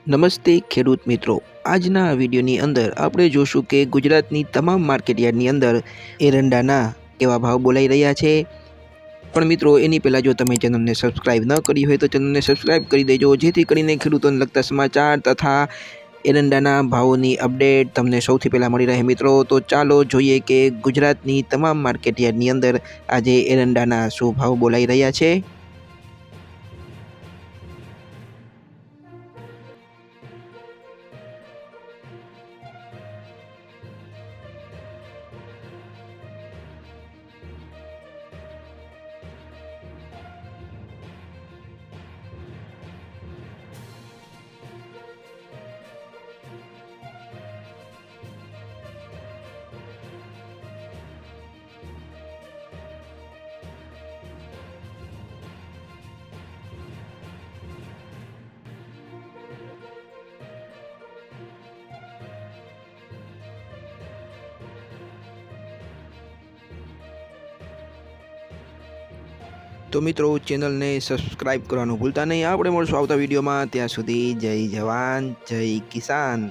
નમસ્તે ખેડૂત મિત્રો, આજના વિડીયોની અંદર આપણે જોશું કે ગુજરાતની તમામ માર્કેટયાર્ડની અંદર એરંડાના કેવા ભાવ બોલાઈ રહ્યા છે। પણ મિત્રો એની પહેલાં જો તમે ચેનલને સબસ્ક્રાઇબ ન કરી હોય તો ચેનલને સબસ્ક્રાઇબ કરી દેજો, જેથી કરીને ખેડૂતોને લગતા સમાચાર તથા એરંડાના ભાવોની અપડેટ તમને સૌથી પહેલાં મળી રહે। મિત્રો તો ચાલો જોઈએ કે ગુજરાતની તમામ માર્કેટયાર્ડની અંદર આજે એરંડાના શું ભાવ બોલાઈ રહ્યા છે। તો મિત્રો ચેનલને સબસ્ક્રાઇબ કરવાનું ભૂલતા નહીં। આપણે મળશું આવતા વિડીયોમાં, ત્યાં સુધી જય જવાન જય કિસાન।